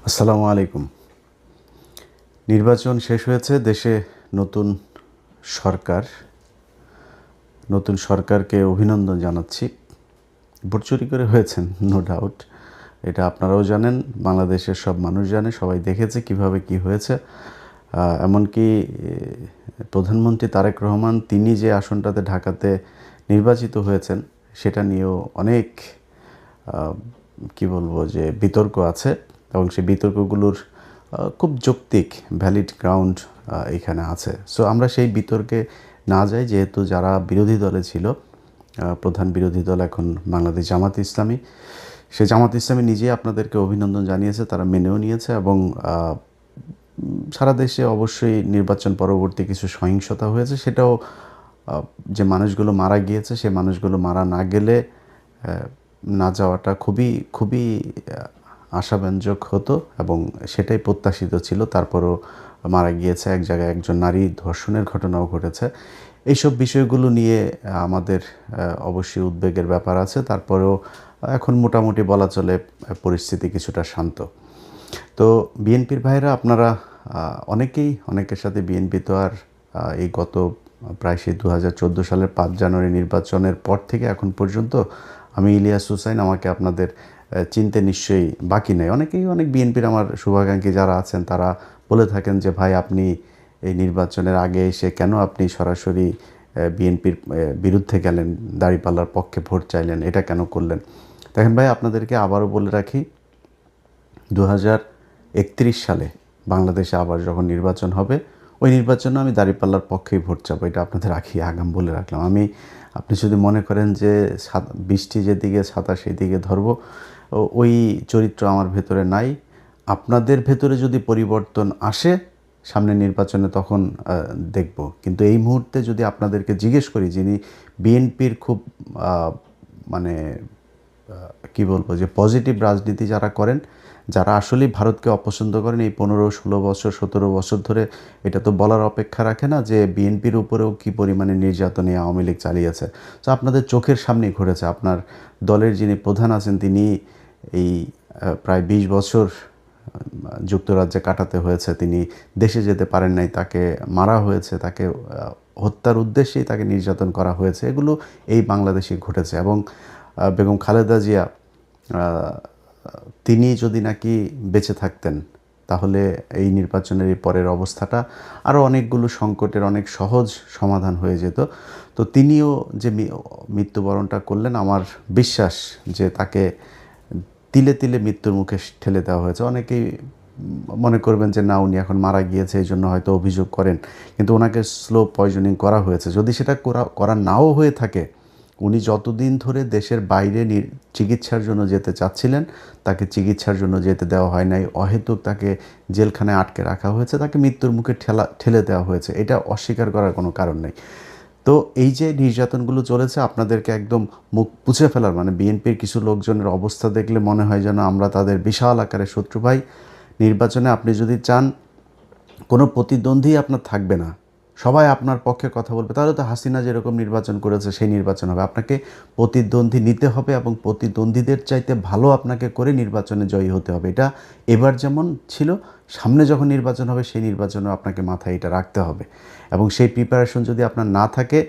আসসালামু আলাইকুম। নির্বাচন শেষ হয়েছে, দেশে নতুন সরকার। নতুন সরকারকে অভিনন্দন জানাচ্ছি। ভোট চুরি করে হয়েছেন, নো ডাউট। এটা আপনারাও জানেন, বাংলাদেশের সব মানুষ জানে, সবাই দেখেছে কিভাবে কি হয়েছে। এমনকি প্রধানমন্ত্রী তারেক রহমান তিনি যে আসনটাতে ঢাকাতে নির্বাচিত হয়েছেন সেটা নিয়েও অনেক কি বলবো যে বিতর্ক আছে, এবং সেই বিতর্কগুলোর খুব যৌক্তিক ভ্যালিড গ্রাউন্ড এখানে আছে। সো আমরা সেই বিতর্কে না যাই, যেহেতু যারা বিরোধী দলে ছিল, প্রধান বিরোধী দল এখন বাংলাদেশ জামাত ইসলামী, সে জামাত ইসলামী নিজেই আপনাদেরকে অভিনন্দন জানিয়েছে, তারা মেনেও নিয়েছে। এবং সারা দেশে অবশ্যই নির্বাচন পরবর্তী কিছু সহিংসতা হয়েছে, সেটাও যে মানুষগুলো মারা গিয়েছে সে মানুষগুলো মারা না গেলে না যাওয়াটা খুবই খুবই আশাব্যঞ্জক হতো, এবং সেটাই প্রত্যাশিত ছিল। তারপরও মারা গিয়েছে, এক জায়গায় একজন নারী ধর্ষণের ঘটনাও ঘটেছে। এইসব বিষয়গুলো নিয়ে আমাদের অবশ্যই উদ্বেগের ব্যাপার আছে। তারপরেও এখন মোটামুটি বলা চলে পরিস্থিতি কিছুটা শান্ত। তো বিএনপির ভাইরা আপনারা অনেকের সাথে বিএনপি তো আর এই গত প্রায় সেই 2014 সালের 5 জানুয়ারি নির্বাচনের পর থেকে এখন পর্যন্ত আমি ইলিয়াস হুসাইন, আমাকে আপনাদের চিনতে নিশ্চয়ই বাকি নেই। অনেক বিএনপির আমার শুভাকাঙ্ক্ষী যারা আছেন তারা বলে থাকেন যে ভাই, আপনি এই নির্বাচনের আগে এসে কেন আপনি সরাসরি বিএনপির বিরুদ্ধে গেলেন, দাঁড়িপাল্লার পক্ষে ভোট চাইলেন, এটা কেন করলেন? দেখেন ভাই, আপনাদেরকে আবারও বলে রাখি, 2031 সালে বাংলাদেশে আবার যখন নির্বাচন হবে, ওই নির্বাচনে আমি দাঁড়িপাল্লার পক্ষেই ভোট চাবো, এটা আপনাদের আগাম বলে রাখলাম। আপনি যদি মনে করেন যে বৃষ্টি যেদিকে ছাতা সেই দিকে ধরবো, ওই চরিত্র আমার ভেতরে নাই। আপনাদের ভেতরে যদি পরিবর্তন আসে সামনে নির্বাচনে, তখন দেখব। কিন্তু এই মুহূর্তে যদি আপনাদেরকে জিজ্ঞেস করি, যিনি বিএনপির খুব মানে কি বলবো যে পজিটিভ রাজনীতি যারা করেন, যারা আসলেই ভারতকে অপছন্দ করেন, এই 15-16 বছর 17 বছর ধরে, এটা তো বলার অপেক্ষা রাখে না যে বিএনপির উপরেও কী পরিমাণে নির্যাতনে আওয়ামী লীগ চালিয়েছে। তো আপনাদের চোখের সামনেই ঘটেছে। আপনার দলের যিনি প্রধান আছেন, তিনি এই প্রায় 20 বছর যুক্তরাজ্যে কাটাতে হয়েছে, তিনি দেশে যেতে পারেন নাই, তাকে মারা হয়েছে, তাকে হত্যার উদ্দেশ্যেই তাকে নির্যাতন করা হয়েছে। এগুলো এই বাংলাদেশে ঘটেছে। এবং বেগম খালেদা জিয়া, তিনি যদি নাকি বেঁচে থাকতেন, তাহলে এই নির্বাচনের এই পরের অবস্থাটা আরও অনেকগুলো সংকটের অনেক সহজ সমাধান হয়ে যেত। তো তিনিও যে মৃত্যুবরণটা করলেন, আমার বিশ্বাস যে তাকে তিলে তিলে মৃত্যুর মুখে ঠেলে দেওয়া হয়েছে। অনেকেই মনে করবেন যে না, উনি এখন মারা গিয়েছে, এই জন্য হয়তো অভিযোগ করেন, কিন্তু ওনাকে স্লো পয়জনিং করা হয়েছে। যদি সেটা করা নাও হয়ে থাকে, উনি যতদিন ধরে দেশের বাইরে চিকিৎসার জন্য যেতে চাচ্ছিলেন, তাকে চিকিৎসার জন্য যেতে দেওয়া হয় নাই, অহেতুক তাকে জেলখানায় আটকে রাখা হয়েছে, তাকে মৃত্যুর মুখে ঠেলে দেওয়া হয়েছে। এটা অস্বীকার করার কোনো কারণ নেই। তো এই যে নির্যাতনগুলো চলেছে, আপনাদেরকে একদম মুখ পুছে ফেলার, মানে বিএনপির কিছু লোকজনের অবস্থা দেখলে মনে হয় যেন আমরা তাদের বিশাল আকারের শত্রু। ভাই, নির্বাচনে আপনি যদি চান কোনো প্রতিদ্বন্দ্বী আপনার থাকবে না, সবাই আপনার পক্ষে কথা বলবে, তাহলে তো হাসিনা যেরকম নির্বাচন করেছে সেই নির্বাচন হবে। আপনাকে প্রতিদ্বন্দ্বী নিতে হবে, এবং প্রতিদ্বন্দ্বীদের চাইতে ভালো আপনাকে করে নির্বাচনে জয়ী হতে হবে। এটা এবার যেমন ছিল, সামনে যখন নির্বাচন হবে সেই নির্বাচনেও আপনাকে মাথায় এটা রাখতে হবে। এবং সেই প্রিপারেশন যদি আপনার না থাকে,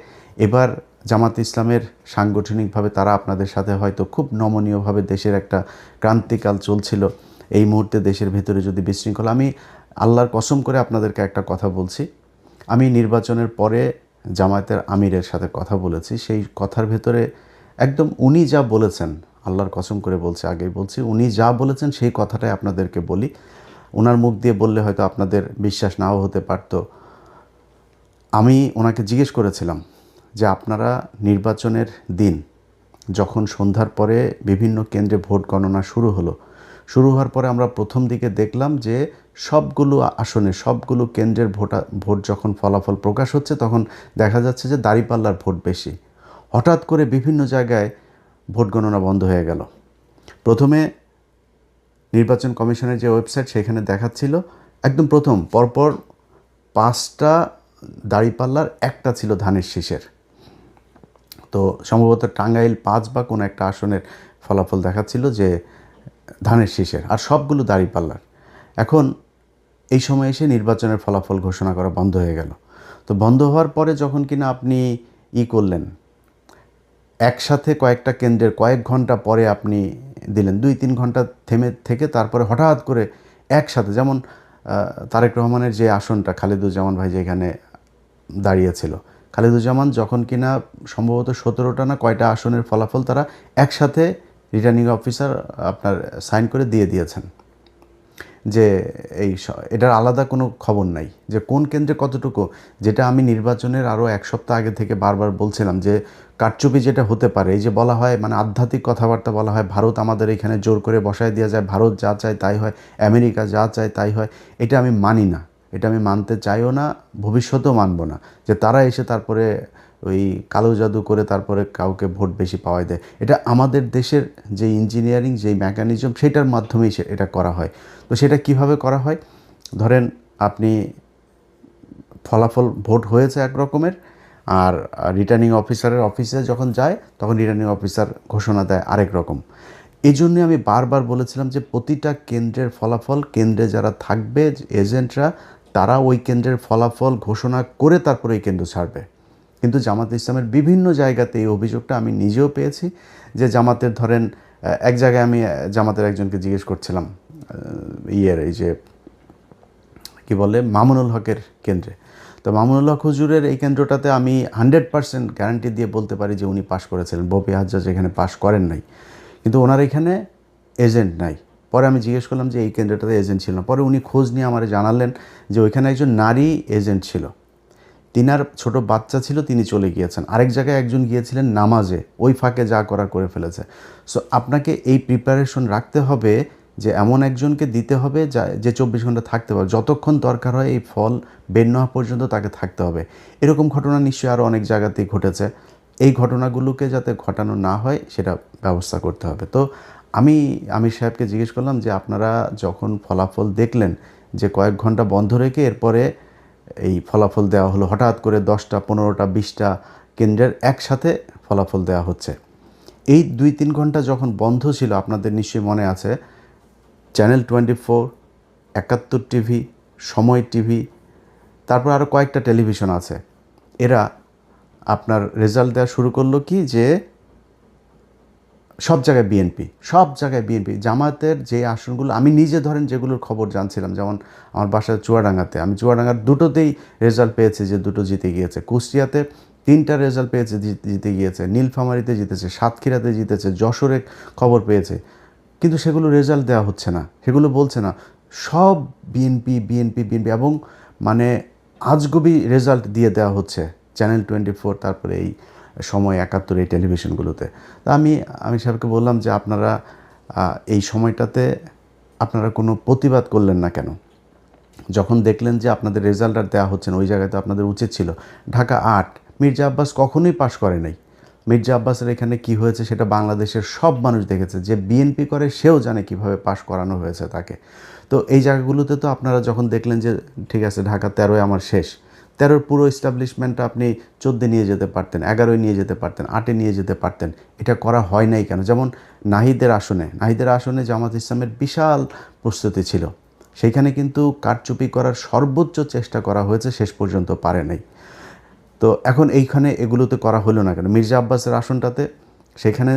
এবার জামাত ইসলামের সাংগঠনিকভাবে তারা আপনাদের সাথে হয়তো খুব নমনীয়ভাবে, দেশের একটা ক্রান্তিকাল চলছিল, এই মুহূর্তে দেশের ভেতরে যদি বিশৃঙ্খলা, আমি আল্লাহর কসম করে আপনাদেরকে একটা কথা বলছি, আমি নির্বাচনের পরে জামায়াতের আমিরের সাথে কথা বলেছি। সেই কথার ভেতরে একদম উনি যা বলেছেন, আল্লাহর কসম করে বলছি, আগেই বলছি, উনি যা বলেছেন সেই কথাটাই আপনাদেরকে বলি। ওনার মুখ দিয়ে বললে হয়তো আপনাদের বিশ্বাস নাও হতে পারত। আমি ওনাকে জিজ্ঞেস করেছিলাম যে আপনারা নির্বাচনের দিন যখন সন্ধ্যার পরে বিভিন্ন কেন্দ্রে ভোট গণনা শুরু হওয়ার পরে আমরা প্রথম দিকে দেখলাম যে সবগুলো আসনে, সবগুলো কেন্দ্রের ভোট যখন ফলাফল প্রকাশ হচ্ছে, তখন দেখা যাচ্ছে যে দাঁড়িপাল্লার ভোট বেশি। হঠাৎ করে বিভিন্ন জায়গায় ভোট গণনা বন্ধ হয়ে গেল। প্রথমে নির্বাচন কমিশনের যে ওয়েবসাইট, সেখানে দেখাচ্ছিল একদম প্রথম পরপর 5টা দাঁড়িপাল্লার, একটা ছিল ধানের শীষের। তো সম্ভবত টাঙ্গাইল 5 বা কোনো একটা আসনের ফলাফল দেখাচ্ছিল যে ধানের শীষের, আর সবগুলো দাঁড়িপাল্লার। এখন এই সময় এসে নির্বাচনের ফলাফল ঘোষণা করা বন্ধ হয়ে গেল। তো বন্ধ হওয়ার পরে যখন কিনা আপনি করলেন, একসাথে কয়েকটা কেন্দ্রের কয়েক ঘন্টা পরে আপনি দিলেন, 2-3 ঘন্টা থেমে থেকে তারপরে হঠাৎ করে একসাথে, যেমন তারেক রহমানের যে আসনটা খালেদুজ্জামান ভাই যেখানে দাঁড়িয়েছিল, খালেদুজ্জামান যখন কিনা সম্ভবত 17টা না কয়টা আসনের ফলাফল তারা একসাথে রিটার্নিং অফিসার আপনার সাইন করে দিয়ে দিয়েছেন, যে এটার আলাদা কোনো খবর নাই যে কোন কেন্দ্রে কতটুকু। যেটা আমি নির্বাচনের আরও 1 সপ্তাহ আগে থেকে বারবার বলছিলাম যে কারচুপি যেটা হতে পারে, এই যে বলা হয় মানে আধ্যাত্মিক কথাবার্তা বলা হয়, ভারত আমাদের এখানে জোর করে বসায় দেওয়া যায়, ভারত যা চায় তাই হয়, আমেরিকা যা চায় তাই হয়, এটা আমি মানি না, এটা আমি মানতে চাইও না, ভবিষ্যতেও মানব না, যে তারা এসে তারপরে ওই কালো জাদু করে তারপরে কাউকে ভোট বেশি পাওয়াই দেয়। এটা আমাদের দেশের যে ইঞ্জিনিয়ারিং, যেই মেকানিজম, সেটার মাধ্যমেই এটা করা হয়। তো সেটা কিভাবে করা হয়, ধরেন আপনি ফলাফল ভোট হয়েছে এক রকমের, আর রিটার্নিং অফিসারের অফিসে যখন যায় তখন রিটার্নিং অফিসার ঘোষণা দেয় আরেক রকম। এই জন্যে আমি বারবার বলেছিলাম যে প্রতিটা কেন্দ্রের ফলাফল, কেন্দ্রে যারা থাকবে এজেন্টরা, তারা ওই কেন্দ্রের ফলাফল ঘোষণা করে তারপরে এই কেন্দ্র ছাড়বে। কিন্তু জামাত ইসলামের বিভিন্ন জায়গাতে এই অভিযোগটা আমি নিজেও পেয়েছি, যে জামাতের ধরেন এক জায়গায় আমি জামাতের একজনকে জিজ্ঞেস করছিলাম, এই যে কি বলে মামুনুল হকের কেন্দ্রে, তো মামুনুল হক হুজুরের এই কেন্দ্রটাতে আমি 100% গ্যারান্টি দিয়ে বলতে পারি যে উনি পাশ করেছিলেন, বপি হাজ্জাজ এখানে পাশ করেন নাই, কিন্তু ওনার এখানে এজেন্ট নাই। পরে আমি জিজ্ঞেস করলাম যে এই কেন্দ্রটাতে এজেন্ট ছিল না, পরে উনি খোঁজ নিয়ে আমার জানালেন যে ওইখানে একজন নারী এজেন্ট ছিল, তিনার ছোট বাচ্চা ছিল, তিনি চলে গিয়েছেন। আরেক জায়গায় একজন গিয়েছিলেন নামাজে, ওই ফাঁকে যা করার করে ফেলেছে। সো আপনাকে এই প্রিপারেশন রাখতে হবে যে এমন একজনকে দিতে হবে যে 24 ঘন্টা থাকতে পারবে, যতক্ষণ দরকার হয় এই ফল বের না হওয়া পর্যন্ত তাকে থাকতে হবে। এরকম ঘটনা নিশ্চয়ই আরও অনেক জায়গাতেই ঘটেছে। এই ঘটনাগুলোকে যাতে ঘটানো না হয় সেটা ব্যবস্থা করতে হবে। তো আমি আমির সাহেবকে জিজ্ঞেস করলাম যে আপনারা যখন ফলাফল দেখলেন যে কয়েক ঘন্টা বন্ধ রেখে এরপরে এই ফলাফল দেওয়া হলো, হঠাৎ করে 10টা 15টা 20টা কেন্দ্রের একসাথে ফলাফল দেওয়া হচ্ছে, এই 2-3 ঘন্টা যখন বন্ধ ছিল, আপনাদের নিশ্চয়ই মনে আছে, চ্যানেল 24, 71 টিভি, সময় টিভি, তারপর আরও কয়েকটা টেলিভিশন আছে, এরা আপনার রেজাল্ট দেওয়া শুরু করলো কি যে সব জায়গায় বিএনপি, সব জায়গায় বিএনপি। জামাতের যে আসনগুলো আমি নিজে ধরেন যেগুলোর খবর জানছিলাম, যেমন আমার বাসা চুয়াডাঙ্গাতে, আমি চুয়াডাঙ্গার দুটোতেই রেজাল্ট পেয়েছি যে দুটো জিতে গিয়েছে, কুষ্টিয়াতে 3টা রেজাল্ট পেয়েছে জিতে গিয়েছে, নীলফামারীতে জিতেছে, সাতক্ষীরাতে জিতেছে, যশোরে খবর পেয়েছে, কিন্তু সেগুলো রেজাল্ট দেওয়া হচ্ছে না, সেগুলো বলছে না, সব বিএনপি বিএনপি বিএনপি, এবং মানে আজগুবি রেজাল্ট দিয়ে দেওয়া হচ্ছে চ্যানেল 24, তারপরে এই সময় 71, এই টেলিভিশনগুলোতে। তা আমি সাহেবকে বললাম যে আপনারা এই সময়টাতে আপনারা কোনো প্রতিবাদ করলেন না কেন? যখন দেখলেন যে আপনাদের রেজাল্ট আর দেওয়া হচ্ছে না, ওই জায়গায় তো আপনাদের উচিত ছিল। ঢাকা 8, মির্জা আব্বাস কখনোই পাশ করে নাই। মির্জা আব্বাসের এখানে কি হয়েছে সেটা বাংলাদেশের সব মানুষ দেখেছে, যে বিএনপি করে সেও জানে কিভাবে পাশ করানো হয়েছে তাকে। তো এই জায়গাগুলোতে তো আপনারা যখন দেখলেন যে ঠিক আছে ঢাকা 13-য় আমার শেষ, 13-র পুরো এস্টাবলিশমেন্টটা আপনি 14 নিয়ে যেতে পারতেন, 11 নিয়ে যেতে পারতেন, 8 নিয়ে যেতে পারতেন, এটা করা হয় নাই কেন? যেমন নাহিদের আসনে জামাত ইসলামের বিশাল প্রস্তুতি ছিল, সেইখানে কিন্তু কারচুপি করার সর্বোচ্চ চেষ্টা করা হয়েছে, শেষ পর্যন্ত পারে নাই। তো এখন এইখানে এগুলোতে করা হলো না কেন? মির্জা আব্বাসের আসনটাতে সেখানে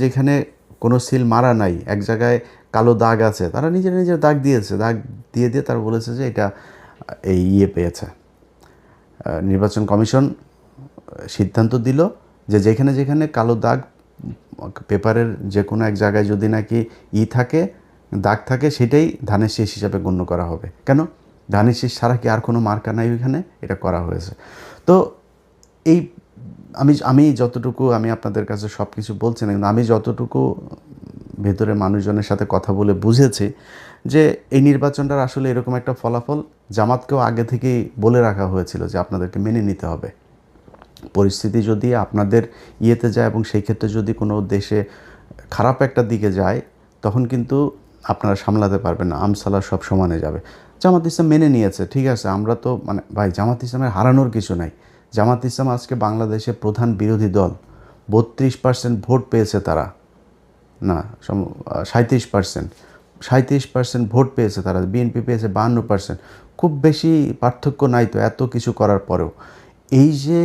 যেখানে কোনো সিল মারা নাই, এক জায়গায় কালো দাগ আছে, তারা নিজের দাগ দিয়েছে, দাগ দিয়ে তারা বলেছে যে এটা এই পেয়েছে। নির্বাচন কমিশন সিদ্ধান্ত দিল যে যেখানে কালো দাগ, পেপারের যে কোনো এক জায়গায় যদি নাকি থাকে, দাগ থাকে, সেটাই ধানের শীষ হিসাবে গণ্য করা হবে। কেন? ধানের শীষ ছাড়া কি আর কোনো মার্কা নাই ওইখানে? এটা করা হয়েছে। তো এই আমি যতটুকু, আমি আপনাদের কাছে সব কিছু বলছি না, কিন্তু আমি যতটুকু ভেতরে মানুষজনের সাথে কথা বলে বুঝেছি যে এই নির্বাচনটার আসলে এরকম একটা ফলাফল জামাতকেও আগে থেকেই বলে রাখা হয়েছিল যে আপনাদেরকে মেনে নিতে হবে। পরিস্থিতি যদি আপনাদের যায় এবং সেই ক্ষেত্রে যদি কোনো দেশে খারাপ একটা দিকে যায়, তখন কিন্তু আপনারা সামলাতে পারবেন না, আমসালা সব সমানে যাবে। জামাত ইসলাম মেনে নিয়েছে, ঠিক আছে, আমরা তো মানে ভাই জামাত ইসলামের হারানোর কিছু নাই। জামাত ইসলাম আজকে বাংলাদেশের প্রধান বিরোধী দল, 32% ভোট পেয়েছে তারা, না 37%, 37% ভোট পেয়েছে তারা, বিএনপি পেয়েছে 52%। খুব বেশি পার্থক্য নাই তো এত কিছু করার পরেও। এই যে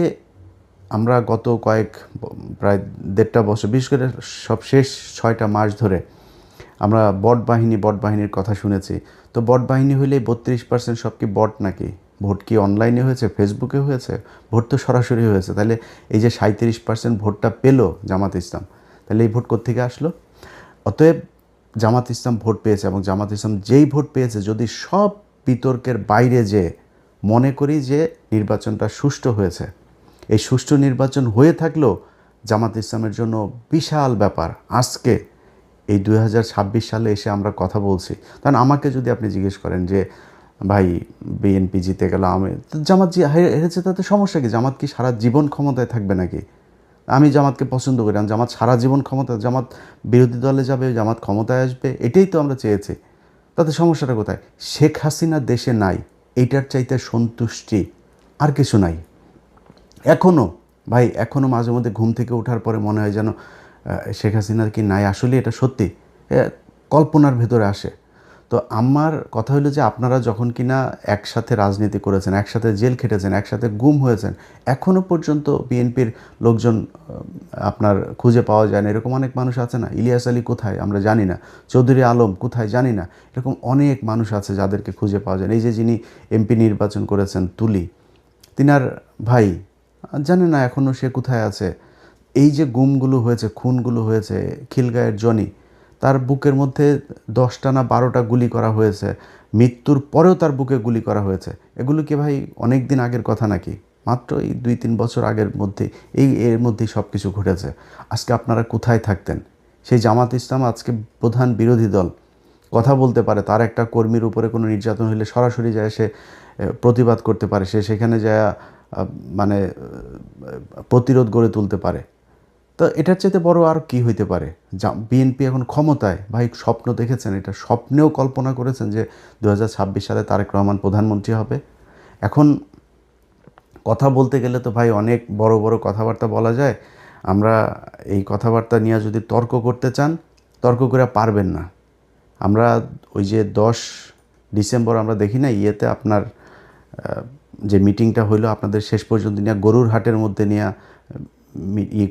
আমরা গত প্রায় 1.5 বছর, বিশেষ করে সব শেষ 6টা মাস ধরে আমরা বট বাহিনীর কথা শুনেছি। তো বট বাহিনী হইলেই 32% সব কি বট নাকি? ভোট কি অনলাইনে হয়েছে, ফেসবুকে হয়েছে? ভোট তো সরাসরি হয়েছে। তাহলে এই যে 37% ভোটটা পেল জামাত ইসলাম, তাহলে এই ভোট কোত্থেকে আসলো? অতএব জামাত ইসলাম ভোট পেয়েছে, এবং জামাত ইসলাম যেই ভোট পেয়েছে, যদি সব বিতর্কের বাইরে যে মনে করি যে নির্বাচনটা সুষ্ঠু হয়েছে, এই সুষ্ঠু নির্বাচন হয়ে থাকলেও জামাত ইসলামের জন্য বিশাল ব্যাপার। আজকে এই 2026 সালে এসে আমরা কথা বলছি, কারণ আমাকে যদি আপনি জিজ্ঞেস করেন যে ভাই বিএনপি জিতে গেল, জামাত হেরেছে, তাতে সমস্যা কি? জামাত কি সারা জীবন ক্ষমতায় থাকবে নাকি? আমি জামাতকে পছন্দ করি, জামাত সারা জীবন জামাত বিরোধী দলে যাবে, জামাত ক্ষমতায় আসবে, এটাই তো আমরা চেয়েছি। তাতে সমস্যাটা কোথায়? শেখ হাসিনা দেশে নাই, এইটার চাইতে সন্তুষ্টি আর কিছু নাই। এখনও মাঝে মধ্যে ঘুম থেকে ওঠার পরে মনে হয় যেন শেখ হাসিনার কি নাই, আসলে এটা সত্যি কল্পনার ভেতরে আসে। তো আমার কথা হলো যে আপনারা যখন কিনা একসাথে রাজনীতি করেছেন, একসাথে জেল খেটেছেন, একসাথে গুম হয়েছেন, এখনও পর্যন্ত বিএনপির লোকজন আপনার খুঁজে পাওয়া যায় না, এরকম অনেক মানুষ আছে না? ইলিয়াস আলী কোথায় আমরা জানি না, চৌধুরী আলম কোথায় জানি না, এরকম অনেক মানুষ আছে যাদেরকে খুঁজে পাওয়া যায় না। এই যে যিনি এমপি নির্বাচন করেছেন তুলি, তিনার ভাই জানে না এখনও সে কোথায় আছে। এই যে গুমগুলো হয়েছে, খুনগুলো হয়েছে, খিলগাঁয়ের জনি, তার বুকের মধ্যে 10টা না 12টা গুলি করা হয়েছে, মৃত্যুর পরেও তার বুকে গুলি করা হয়েছে। এগুলো কি ভাই অনেক দিন আগের কথা নাকি? মাত্র এই 2-3 বছর আগের মধ্যে এর মধ্যেই সব কিছু ঘটেছে। আজকে আপনারা কোথায় থাকতেন? সেই জামাত ইসলাম আজকে প্রধান বিরোধী দল, কথা বলতে পারে, তার একটা কর্মীর উপরে কোনো নির্যাতন হলে সরাসরি যায় সে প্রতিবাদ করতে পারে, সে সেখানে যায় মানে প্রতিরোধ গড়ে তুলতে পারে। তো এটার চাইতে বড় আর কি হইতে পারে? বিএনপি এখন ক্ষমতায়, ভাই স্বপ্ন দেখেছেন? এটা স্বপ্নেও কল্পনা করেছেন যে 2026 সালে তারেক রহমান প্রধানমন্ত্রী হবে? এখন কথা বলতে গেলে তো ভাই অনেক বড় বড় কথাবার্তা বলা যায়। আমরা এই কথাবার্তা নিয়ে যদি তর্ক করতে চান, তর্ক করে পারবেন না। আমরা ওই যে 10 ডিসেম্বর আমরা দেখি না ইয়েতে আপনার যে মিটিংটা হইলো আপনাদের, শেষ পর্যন্ত নিয়ে গরুর হাটের মধ্যে নিয়ে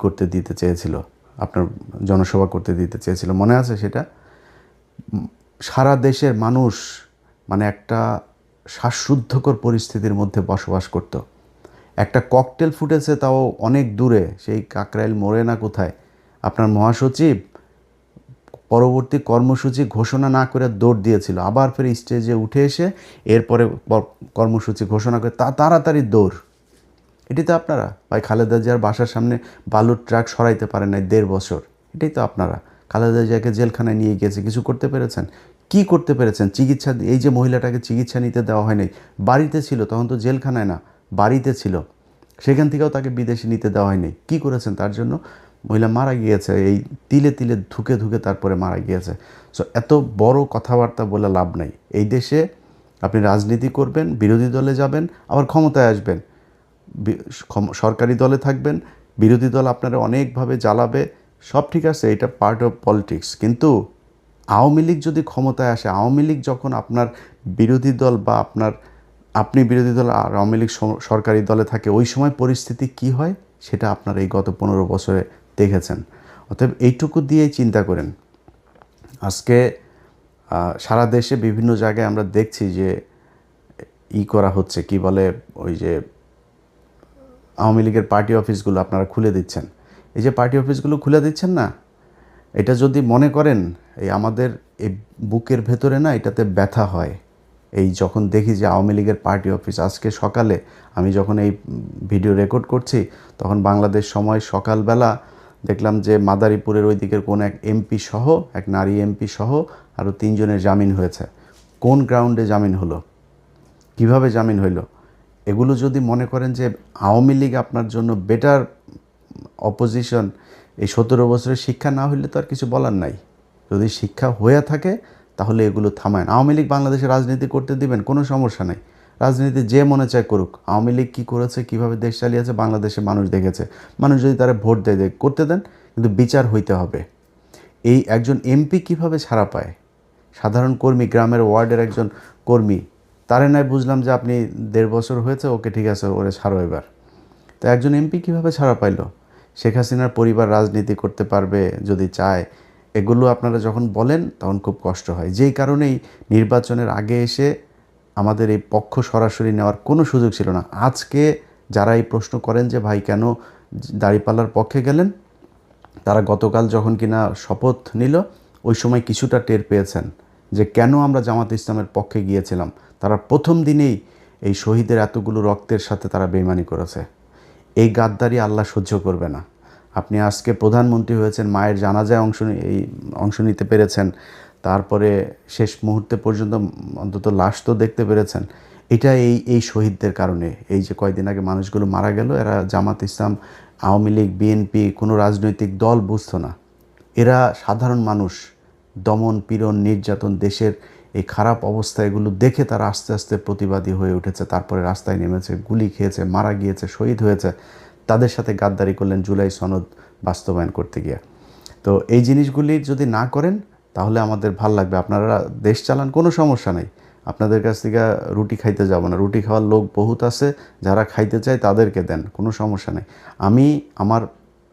করতে দিতে চেয়েছিল, আপনার জনসভা করতে দিতে চেয়েছিল, মনে আছে সেটা? সারা দেশের মানুষ মানে একটা শ্বাসরুদ্ধকর পরিস্থিতির মধ্যে বসবাস করত। একটা ককটেল ফুটেছে, তাও অনেক দূরে, সেই কাকরাইল মোড়ে না কোথায়। আপনার মহাসচিব পরবর্তী কর্মসূচি ঘোষণা না করে দৌড় দিয়েছিল, আবার ফের স্টেজে উঠে এসে এরপরে কর্মসূচি ঘোষণা করে তাড়াতাড়ি দৌড়। এটি তো আপনারা। ভাই খালেদা জিয়ার বাসার সামনে বালুর ট্রাক সরাইতে পারেন নাই 1.5 বছর, এটাই তো আপনারা। খালেদা জিয়াকে জেলখানায় নিয়ে গিয়েছে, কিছু করতে পেরেছেন? কি করতে পেরেছেন? চিকিৎসা, এই যে মহিলাটাকে চিকিৎসা নিতে দেওয়া হয়নি, বাড়িতে ছিল তখন, তো জেলখানায় না, বাড়িতে ছিল, সেখান থেকেও তাকে বিদেশে নিতে দেওয়া হয়নি। কি করেছেন তার জন্য? মহিলা মারা গিয়েছে, এই তিলে তিলে ধুকে ধুকে তারপরে মারা গিয়েছে। সো এত বড় কথাবার্তা বলে লাভ নাই। এই দেশে আপনি রাজনীতি করবেন, বিরোধী দলে যাবেন, আবার ক্ষমতায় আসবেন, সরকারি দলে থাকবেন, বিরোধী দল আপনারা অনেকভাবে জ্বালাবে, সব ঠিক আছে, এটা পার্ট অফ পলিটিক্স। কিন্তু আওয়ামী লীগ যদি ক্ষমতায় আসে, আওয়ামী লীগ যখন আপনার বিরোধী দল বা আপনি বিরোধী দল আর আওয়ামী লীগ সরকারি দলে থাকে, ওই সময় পরিস্থিতি কি হয় সেটা আপনারা এই গত 15 বছরে দেখেছেন। অতএব এইটুকু দিয়েই চিন্তা করেন। আজকে সারা দেশে বিভিন্ন জায়গায় আমরা দেখছি যে করা হচ্ছে, কি বলে, ওই যে আওয়ামী লীগের পার্টি অফিসগুলো আপনারা খুলে দিচ্ছেন। এই যে পার্টি অফিসগুলো খুলে দিচ্ছেন না, এটা যদি মনে করেন এই আমাদের এই বুকের ভেতরে না এটাতে ব্যথা হয়। এই যখন দেখি যে আওয়ামী লীগের পার্টি অফিস, আজকে সকালে আমি যখন এই ভিডিও রেকর্ড করছি তখন বাংলাদেশ সময় সকালবেলা দেখলাম যে মাদারীপুরের ওই দিকের কোন এক এমপি সহ, এক নারী এমপি সহ আরও 3 জনের জামিন হয়েছে। কোন গ্রাউন্ডে জামিন হলো? কিভাবে জামিন হইল? এগুলো যদি মনে করেন যে আওয়ামী লীগ আপনার জন্য বেটার অপোজিশন, এই 17 বছরের শিক্ষা না হইলে তো আর কিছু বলার নাই। যদি শিক্ষা হয়ে থাকে তাহলে এগুলো থামায়। আওয়ামী লীগ বাংলাদেশে রাজনীতি করতে দিবেন, কোনো সমস্যা নাই, রাজনীতি যে মনে চায় করুক। আওয়ামী লীগ কী করেছে, কীভাবে দেশ চালিয়েছে বাংলাদেশে মানুষ দেখেছে। মানুষ যদি তারা ভোট দেয় করতে দেন, কিন্তু বিচার হইতে হবে। এই একজন এমপি কিভাবে ছাড়া পায় সাধারণ কর্মী, গ্রামের ওয়ার্ডের একজন কর্মী, তারে নয় বুঝলাম যে আপনি 1.5 বছর হয়েছে, ওকে ঠিক আছে, ওরে ছাড়ো এবার। তো একজন এমপি কীভাবে ছাড়া পাইল? শেখ হাসিনার পরিবার রাজনীতি করতে পারবে যদি চায়, এগুলো আপনারা যখন বলেন তখন খুব কষ্ট হয়। যেই কারণেই নির্বাচনের আগে এসে আমাদের এই পক্ষ সরাসরি নেওয়ার কোনো সুযোগ ছিল না। আজকে যারা এই প্রশ্ন করেন যে ভাই কেন দাঁড়িপাল্লার পক্ষে গেলেন, তারা গতকাল যখন কিনা শপথ নিল ওই সময় কিছুটা টের পেয়েছেন যে কেন আমরা জামাত ইসলামের পক্ষে গিয়েছিলাম। তারা প্রথম দিনেই এই শহীদের এতগুলো রক্তের সাথে তারা বেইমানি করেছে। এই গাদ্দারি আল্লাহ সহ্য করবে না। আপনি আজকে প্রধানমন্ত্রী হয়েছেন, মায়ের জানাজায় অংশ নিতে পেরেছেন, তারপরে শেষ মুহূর্তে পর্যন্ত অন্তত লাশ তো দেখতে পেরেছেন। এটা এই শহীদদের কারণে। এই যে কয়দিন আগে মানুষগুলো মারা গেল, এরা জামাত ইসলাম, আওয়ামী লীগ, বিএনপি কোনো রাজনৈতিক দল বুঝতো না। এরা সাধারণ মানুষ। দমন, পীড়ন, নির্যাতন, দেশের এই খারাপ অবস্থা, এগুলো দেখে তারা আস্তে আস্তে প্রতিবাদী হয়ে উঠেছে। তারপরে রাস্তায় নেমেছে, গুলি খেয়েছে, মারা গিয়েছে, শহীদ হয়েছে। তাদের সাথে গাদ্দারি করলেন জুলাই সনদ বাস্তবায়ন করতে গিয়ে। তো এই জিনিসগুলি যদি না করেন তাহলে আমাদের ভাল লাগবে। আপনারা দেশ চালান, কোনো সমস্যা নেই। আপনাদের কাছ থেকে রুটি খাইতে যাব না, রুটি খাওয়ার লোক বহুত আছে, যারা খাইতে চায় তাদেরকে দেন, কোনো সমস্যা নেই। আমার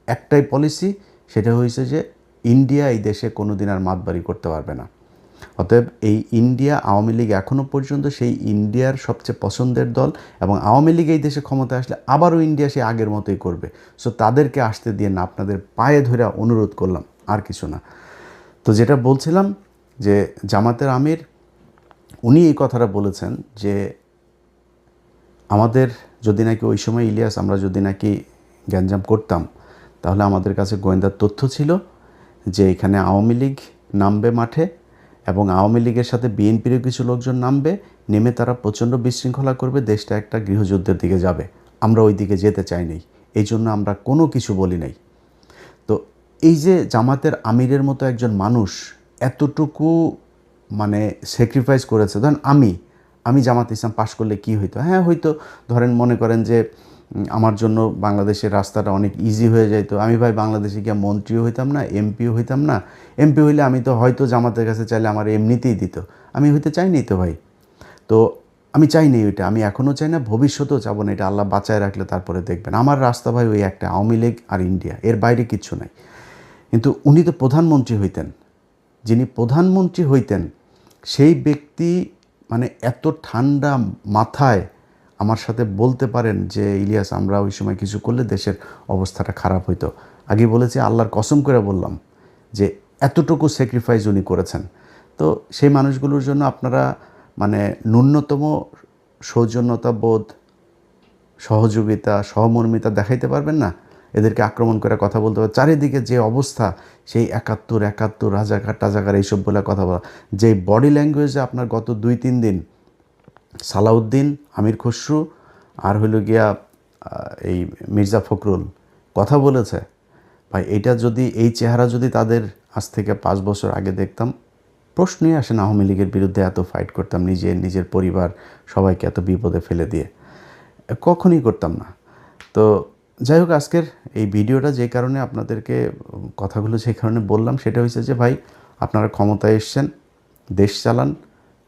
একটাই পলিসি, সেটা হয়েছে যে ইন্ডিয়া এই দেশে কোনো দিন আর মাতবাড়ি করতে পারবে না। অতএব এই ইন্ডিয়া, আওয়ামী লীগ এখনও পর্যন্ত সেই ইন্ডিয়ার সবচেয়ে পছন্দের দল, এবং আওয়ামী লীগ এই দেশে ক্ষমতায় আসলে আবারও ইন্ডিয়া সে আগের মতোই করবে। সো তাদেরকে আসতে দিয়ে না, আপনাদের পায়ে ধরে অনুরোধ করলাম, আর কিছু না। তো যেটা বলছিলাম যে জামাতের আমির উনি এই কথাটা বলেছেন যে আমাদের যদি নাকি ওই সময় ইলিয়াস, আমরা যদি নাকি গ্যাঞ্জাম করতাম, তাহলে আমাদের কাছে গোয়েন্দার তথ্য ছিল যে এখানে আওয়ামী লীগ নামবে মাঠে, এবং আওয়ামী লীগের সাথে বিএনপিরও কিছু লোকজন নামবে, নেমে তারা প্রচণ্ড বিশৃঙ্খলা করবে, দেশটা একটা গৃহযুদ্ধের দিকে যাবে। আমরা ওই দিকে যেতে চাই নাই, এই জন্য আমরা কোনো কিছু বলি নাই। তো এই যে জামাতের আমিরের মতো একজন মানুষ এতটুকু মানে স্যাক্রিফাইস করেছে, ধরেন আমি জামাত ইসলাম পাশ করলে কি হইতো? হ্যাঁ হয়তো, ধরেন মনে করেন যে আমার জন্য বাংলাদেশের রাস্তাটা অনেক ইজি হয়ে যেত। আমি ভাই বাংলাদেশে গিয়ে মন্ত্রীও হইতাম না, এমপিও হইতাম না। এমপি হইলে আমি তো হয়তো জামাতের কাছে চাইলে আমার এমনিতেই দিত। আমি হইতে চাইনি তো ভাই। তো আমি চাইনি ওইটা, আমি এখনও চাই না, ভবিষ্যতেও চাবো না। এটা আল্লাহ বাঁচায় রাখলে তারপরে দেখবেন। আমার রাস্তা ভাই ওই একটা, আওয়ামী লীগ আর ইন্ডিয়া, এর বাইরে কিচ্ছু নাই। কিন্তু উনি তো প্রধানমন্ত্রী হইতেন। যিনি প্রধানমন্ত্রী হইতেন সেই ব্যক্তি মানে এত ঠান্ডা মাথায় আমার সাথে বলতে পারেন যে ইলিয়াস, আমরা ওই সময় কিছু করলে দেশের অবস্থাটা খারাপ হইতো। আগে বলেছি, আল্লাহর কসম করে বললাম যে এতটুকু স্যাক্রিফাইস উনি করেছেন। তো সেই মানুষগুলোর জন্য আপনারা মানে ন্যূনতম সৌজন্যতা বোধ, সহযোগিতা, সহমর্মিতা দেখাইতে পারবেন না? এদেরকে আক্রমণ করে কথা বলতে পারে। চারিদিকে যে অবস্থা, সেই ৭১ রাজাকার টাজাকার এইসব বলে কথা বলা, যে বডি ল্যাঙ্গুয়েজে আপনার গত ২-৩ দিন সালাউদ্দিন, আমির খসরু আর হইল গিয়া এই মির্জা ফখরুল কথা বলেছে, ভাই এটা যদি, এই চেহারা যদি তাদের আজ থেকে ৫ বছর আগে দেখতাম, প্রশ্নই আসে না আওয়ামী লীগের বিরুদ্ধে এত ফাইট করতাম, নিজের পরিবার সবাইকে এত বিপদে ফেলে দিয়ে, কখনই করতাম না। তো যাই হোক, আজকের এই ভিডিওটা যে কারণে আপনাদেরকে কথাগুলো যে কারণে বললাম, সেটা হচ্ছে যে ভাই আপনারা ক্ষমতায় এসছেন, দেশ চালান,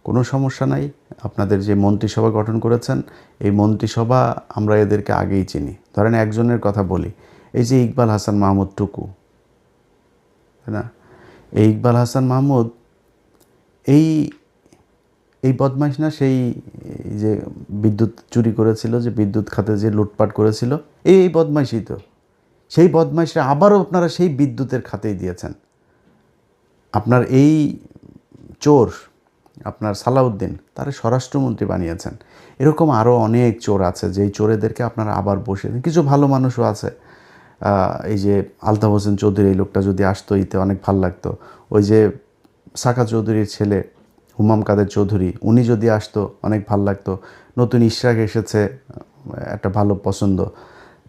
কোনো সমস্যা নাই। আপনাদের যে মন্ত্রিসভা গঠন করেছেন, এই মন্ত্রিসভা আমরা এদেরকে আগেই চিনি। ধরেন একজনের কথা বলি, এই যে ইকবাল হাসান মাহমুদ টুকু, তাই না? এই ইকবাল হাসান মাহমুদ এই বদমাইশ না? সেই যে বিদ্যুৎ চুরি করেছিল, যে বিদ্যুৎ খাতে যে লুটপাট করেছিল, এই বদমাইশই তো। সেই বদমাইশরা আবারও আপনারা সেই বিদ্যুতের খাতেই দিয়েছেন। আপনার এই চোর, আপনার সালাউদ্দিন, তারা স্বরাষ্ট্রমন্ত্রী বানিয়েছেন। এরকম আরও অনেক চোর আছে, যেই চোরেদেরকে আপনারা আবার বসিয়ে দেন। কিছু ভালো মানুষও আছে, এই যে আলতাফ হোসেন চৌধুরী, এই লোকটা যদি আসতো ইতে অনেক ভাল লাগতো। ওই যে সাকা চৌধুরীর ছেলে হুমাম কাদের চৌধুরী, উনি যদি আসতো অনেক ভাল লাগতো। নতুন ইশরাক এসেছে, একটা ভালো পছন্দ।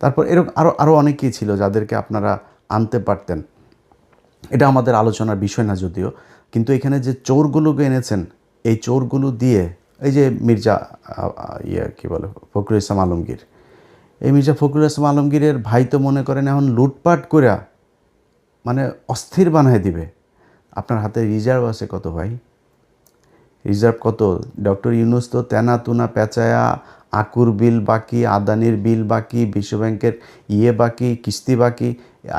তারপর এরকম আরও অনেকেই ছিল যাদেরকে আপনারা আনতে পারতেন। এটা আমাদের আলোচনার বিষয় না যদিও, কিন্তু এখানে যে চোরগুলোকে এনেছেন, এই চোরগুলো দিয়ে, এই যে মির্জা কী বলে, ফখরুল ইসলাম আলমগীর, এই মির্জা ফখরুল ইসলাম আলমগীরের ভাই তো মনে করেন এখন লুটপাট করে মানে অস্থির বানায় দিবে। আপনার হাতে রিজার্ভ আছে কত ভাই? রিজার্ভ কত? ডক্টর ইউনূস তো তেনা তুনা পেঁচায়া আকুর বিল বাকি, আদানির বিল বাকি, বিশ্বব্যাংকের বাকি, কিস্তি বাকি,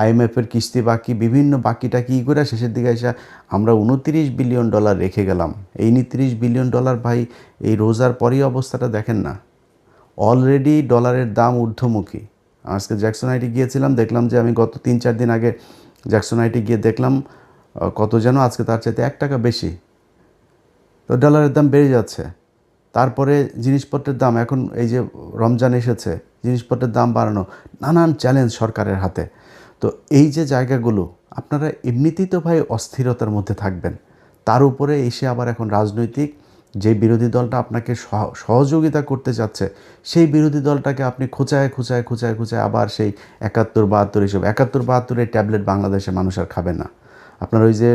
IMF-এর কিস্তি বাকি, বিভিন্ন বাকিটা কী করে শেষের দিকে এসে আমরা $29 বিলিয়ন রেখে গেলাম। এই $29 বিলিয়ন ভাই, এই রোজার পরই অবস্থাটা দেখেন না। অলরেডি ডলারের দাম ঊর্ধ্বমুখী। আজকে জ্যাকসন হাইটে গিয়েছিলাম, দেখলাম যে আমি গত 3-4 দিন আগে জ্যাকসন হাইটে গিয়ে দেখলাম কত যেন আজকে তার চাইতে $1 বেশি। তো ডলারের দাম বেড়ে যাচ্ছে। তারপরে জিনিসপত্রের দাম, এখন এই যে রমজান এসেছে, জিনিসপত্রের দাম বাড়ানো, নানান চ্যালেঞ্জ সরকারের হাতে। তো এই যে জায়গাগুলো, আপনারা এমনিতেই তো ভাই অস্থিরতার মধ্যে থাকবেন, তার উপরে এসে আবার এখন রাজনৈতিক যে বিরোধী দলটা আপনাকে সহযোগিতা করতে চাচ্ছে, সেই বিরোধী দলটাকে আপনি খোঁচায় আবার সেই 71-72 এসব 71-72 ট্যাবলেট বাংলাদেশের মানুষ আর খাবে না। আপনার ওই যে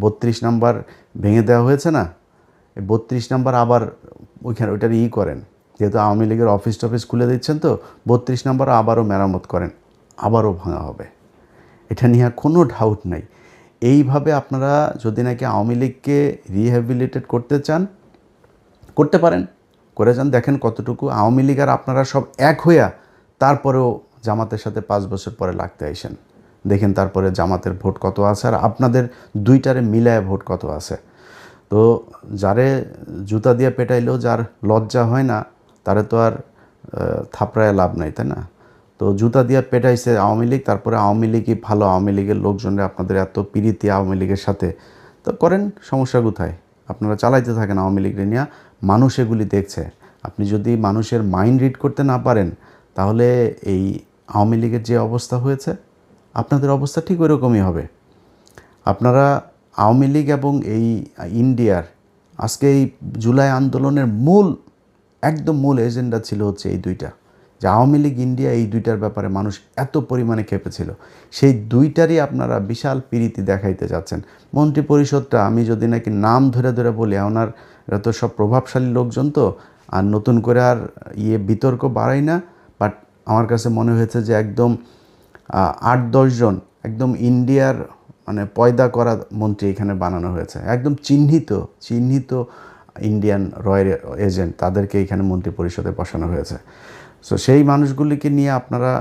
32 নাম্বার ভেঙে দেওয়া হয়েছে না, 32 নাম্বার আবার ওইখানে ওইটার করেন, যেহেতু আওয়ামী লীগের অফিস টফিস খুলে দিচ্ছেন, তো 32 নাম্বার আবারও মেরামত করেন, আবারও ভাঙা হবে, এটা নিয়ে কোনো ডাউট নাই। এইভাবে আপনারা যদি নাকি আওয়ামী লীগকে রিহ্যাবিলিটেট করতে চান, করতে পারেন, করে যান, দেখেন কতটুকু আওয়ামী লীগ আর আপনারা সব এক হইয়া তারপরেও জামাতের সাথে 5 বছর পরে লাগতে আইসেন, দেখেন তারপরে জামাতের ভোট কত আছে আর আপনাদের দুইটারে মিলায় ভোট কত আছে। তো যারে জুতা দিয়ে পেটাইলেও যার লজ্জা হয় না, তারে তো আর থাপড়ায় লাভ নাই, তাই না? তো জুতা দিয়ে পেটাইছে আওয়ামী লীগ, তারপরে আওয়ামী লীগই ভালো, আওয়ামী লীগের লোকজনরা আপনাদের এত পিরিতি আওয়ামী লীগের সাথে, তো করেন, সমস্যা কোথায়? আপনারা চালাইতে থাকেন আওয়ামী লীগের নিয়ে, মানুষ এগুলি দেখছে। আপনি যদি মানুষের মাইন্ড রিড করতে না পারেন, তাহলে এই আওয়ামী লীগের যে অবস্থা হয়েছে, আপনাদের অবস্থা ঠিক ওইরকমই হবে। আপনারা আওয়ামী লীগ এবং এই ইন্ডিয়ার আজকে এই জুলাই আন্দোলনের একদম মূল এজেন্ডা ছিল হচ্ছে এই দুইটা, যে আওয়ামী লীগ ইন্ডিয়া, এই দুইটার ব্যাপারে মানুষ এত পরিমাণে খেপেছিল, সেই দুইটারই আপনারা বিশাল পিরিতি দেখাইতে যাচ্ছেন। মন্ত্রী পরিষদটা আমি যদি নাকি নাম ধরে বলি, ওনার এরা তো সব প্রভাবশালী লোকজন, তো আর নতুন করে আর বিতর্ক বাড়াই না, বাট আমার কাছে মনে হয়েছে যে একদম 8-10 জন একদম ইন্ডিয়ার মানে পয়দা করা মন্ত্রী এখানে বানানো হয়েছে, একদম চিহ্নিত ইন্ডিয়ান রয়্যাল এজেন্ট, তাদেরকে এখানে মন্ত্রী পরিষদে বসানো হয়েছে। সো সেই মানুষগুলিকে নিয়ে আপনারা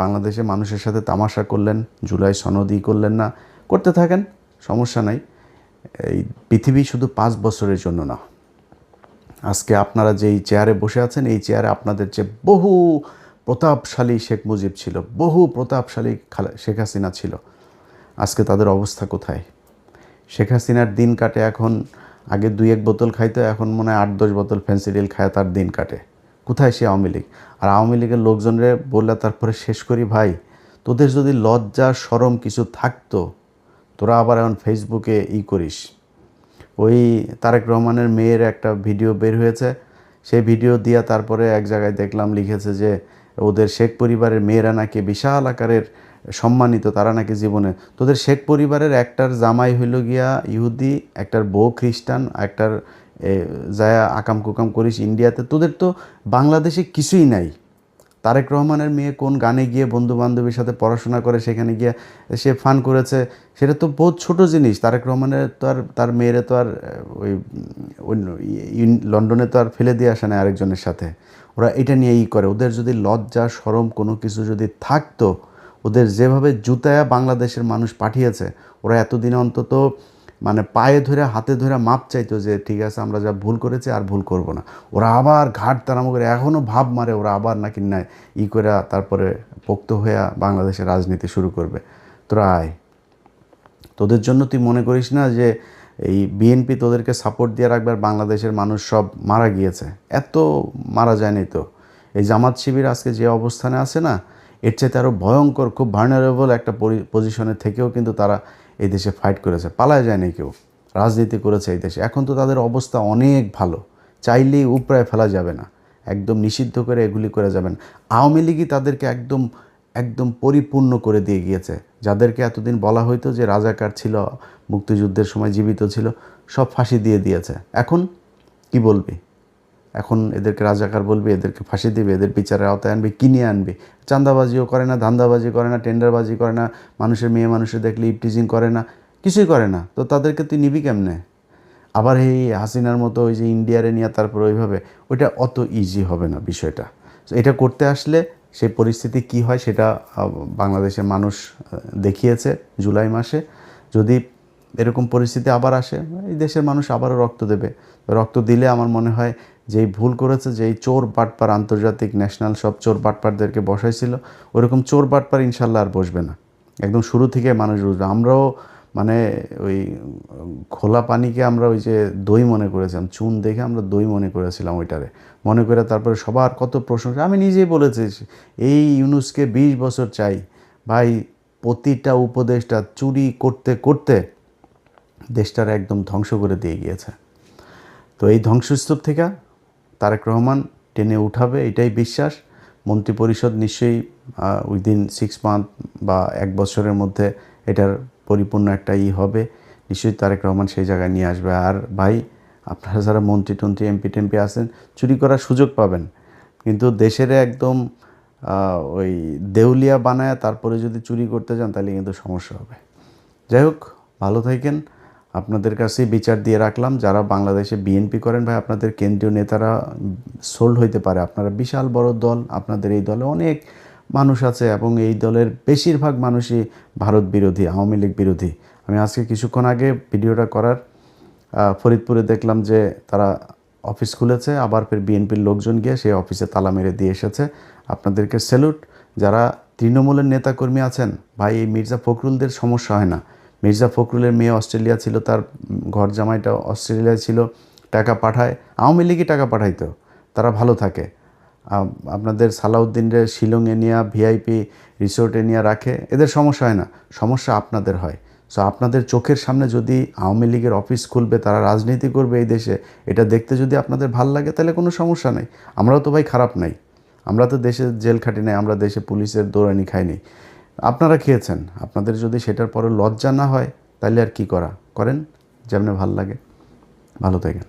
বাংলাদেশে মানুষের সাথে তামাশা করলেন, জুলাই সনদই করলেন না, করতে থাকেন, সমস্যা নাই। এই পৃথিবী শুধু 5 বছরের জন্য না। আজকে আপনারা যেই চেয়ারে বসে আছেন, এই চেয়ারে আপনাদের যে বহু প্রতাপশালী শেখ মুজিব ছিল, বহু প্রতাপশালী শেখ হাসিনা ছিল, আজকে তাদের অবস্থা কোথায়? শেখ হাসিনার দিন কাটে এখন, আগে 2-1 বোতল খাইতো, এখন মনে হয় 8-10 বোতল ফেন্সিডিল খায় তার দিন কাটে। কোথায় সে আওয়ামী লীগ? আর আওয়ামী লীগের লোকজনরে বললে তারপরে শেষ করি, ভাই তোদের যদি লজ্জা শরম কিছু থাকতো, তোরা আবার এখন ফেসবুকে করিস। ওই তারেক রহমানের মেয়ের একটা ভিডিও বের হয়েছে, সেই ভিডিও দিয়া তারপরে এক জায়গায় দেখলাম লিখেছে যে ওদের শেখ পরিবারের মেয়েরা নাকি বিশাল আকারের সম্মানিত, তারা নাকি জীবনে, তোদের শেখ পরিবারের একটার জামাই হইল গিয়া ইহুদি, একটার বউ খ্রিস্টান, একটার যায় আকাম কুকাম করিস ইন্ডিয়াতে, তোদের তো বাংলাদেশে কিছুই নাই। তারেক রহমানের মেয়ে কোন গানে গিয়ে বন্ধু বান্ধবীর সাথে পড়াশোনা করে সেখানে গিয়ে সে ফান করেছে, সেটা তো বহুত ছোট জিনিস। তারেক রহমানের তো আর তার মেয়েরে তো আর ওই লন্ডনে তো আর ফেলে দিয়ে আসে না আরেকজনের সাথে, ওরা এটা নিয়ে করে। ওদের যদি লজ্জা শরম কোনো কিছু যদি থাকতো, ওদের যেভাবে জুতায়া বাংলাদেশের মানুষ পাঠিয়েছে, ওরা এতদিনে অন্তত মানে পায়ে ধরে হাতে ধরে মাপ চাইতো যে ঠিক আছে আমরা যা ভুল করেছি আর ভুল করব না। ওরা আবার ঘাট তারাম করে এখনও ভাব মারে, ওরা আবার নাকি না করে তারপরে পোক্ত হয়ে বাংলাদেশের রাজনীতি শুরু করবে। তোরা আয়, তোদের জন্য তুই মনে করিস না যে এই বিএনপি তোদেরকে সাপোর্ট দিয়ে রাখবে আর বাংলাদেশের মানুষ সব মারা গিয়েছে? এত মারা যায়নি তো। এই জামাত শিবির আজকে যে অবস্থানে আছে না, এর চাইতে আরও ভয়ঙ্কর, খুব ভার্নারেবল একটা পজিশনে থেকেও কিন্তু তারা এই দেশে ফাইট করেছে, পালায় যায়নি কেউ, রাজনীতি করেছে এই দেশে। এখন তো তাদের অবস্থা অনেক ভালো, চাইলেই উপরায় ফেলা যাবে না, একদম নিষিদ্ধ করে এগুলি করে যাবেন। আওয়ামী লীগই তাদেরকে একদম পরিপূর্ণ করে দিয়ে গিয়েছে। যাদেরকে এতদিন বলা হইতো যে রাজাকার ছিল, মুক্তিযুদ্ধের সময় জীবিত ছিল, সব ফাঁসি দিয়ে দিয়েছে। এখন কি বলবি? এখন এদেরকে রাজাকার বলবি, এদেরকে ফাঁসি দিবে, এদের বিচারের আওতায় আনবি, কিনে আনবি। চাঁদাবাজিও করে না, ধান্দাবাজি করে না, টেন্ডারবাজি করে না, মানুষের মেয়ে মানুষের দেখলে ইপটিজিং করে না, কিছুই করে না, তো তাদেরকে তুই নিবি কেমনে? আবার এই হাসিনার মতো ওই যে ইন্ডিয়ারে নিয়ে তারপর ওইভাবে, ওইটা অত ইজি হবে না বিষয়টা। তো এটা করতে আসলে সেই পরিস্থিতি কি হয় সেটা বাংলাদেশের মানুষ দেখিয়েছে জুলাই মাসে। যদি এরকম পরিস্থিতি আবার আসে, এই দেশের মানুষ আবারও রক্ত দেবে। রক্ত দিলে আমার মনে হয় যেই ভুল করেছে, যেই চোর বাটপার আন্তর্জাতিক ন্যাশনাল সব চোর বাটপারদেরকে বসাইছিল, ওরকম চোর বাটপার ইনশাল্লাহ আর বসবে না। একদম শুরু থেকে মানুষ বুঝবে। আমরাও মানে ওই খোলা পানিকে আমরা ওই যে দই মনে করেছিলাম, চুন দেখে আমরা দই মনে করেছিলাম ওইটারে, মনে করে তারপরে সবার কত প্রশংসা। আমি নিজেই বলেছি এই ইউনুসকে 20 বছর চাই ভাই। প্রতিটা উপদেশটা চুরি করতে করতে দেশটার একদম ধ্বংস করে দিয়ে গিয়েছে। তো এই ধ্বংসস্তূপ থেকে তারেক রহমান টেনে উঠাবে, এটাই বিশ্বাস। মন্ত্রিপরিষদ নিশ্চয়ই উইদিন 6 মান্থ বা 1 বছরের মধ্যে এটার পরিপূর্ণ একটা হবে। নিশ্চয়ই তারেক রহমান সেই জায়গায় নিয়ে আসবে। আর ভাই, আপনারা যারা মন্ত্রী টন্ত্রী এমপি টেমপি আছেন, চুরি করার সুযোগ পাবেন, কিন্তু দেশের একদম ওই দেউলিয়া বানায় তারপরে যদি চুরি করতে যান তাহলে কিন্তু সমস্যা হবে। যাই হোক, ভালো থাকেন। আপনাদের কাছেই বিচার দিয়ে রাখলাম। যারা বাংলাদেশে বিএনপি করেন ভাই, আপনাদের কেন্দ্রীয় নেতারা সোল্ড হইতে পারে। আপনারা বিশাল বড় দল, আপনাদের এই দলে অনেক মানুষ আছে এবং এই দলের বেশিরভাগ মানুষই ভারত বিরোধী, আওয়ামী লীগ বিরোধী। আমি আজকে কিছুক্ষণ আগে ভিডিওটা করার ফরিদপুরে দেখলাম যে তারা অফিস খুলেছে, আবার ফের বিএনপির লোকজন গিয়ে সেই অফিসে তালা মেরে দিয়ে এসেছে। আপনাদেরকে স্যালুট। যারা তৃণমূলের নেতাকর্মী আছেন ভাই, এই মির্জা ফখরুলদের সমস্যা হয় না। মির্জা ফখরুলের মেয়ে অস্ট্রেলিয়া ছিল, তার ঘর জামাইটা অস্ট্রেলিয়ায় ছিল, টাকা পাঠায়, আওয়ামী লীগই টাকা পাঠাইতো, তারা ভালো থাকে। আপনাদের সালাউদ্দিনের শিলংয়ে নিয়ে ভিআইপি রিসোর্টে নিয়ে রাখে, এদের সমস্যা হয় না, সমস্যা আপনাদের হয়। সো আপনাদের চোখের সামনে যদি আওয়ামী লীগের অফিস খুলবে, তারা রাজনীতি করবে এই দেশে, এটা দেখতে যদি আপনাদের ভাল লাগে তাহলে কোনো সমস্যা নেই। আমরাও তো ভাই খারাপ নাই, আমরা তো দেশে জেল খাটি নাই, আমরা দেশে পুলিশের দৌড়ানি খাইনি, আপনারা খেয়েছেন। আপনাদের যদি সেটার পরে লজ্জা না হয় তাহলে আর কি করেন, যেমনি ভাল লাগে। ভালো থাকেন।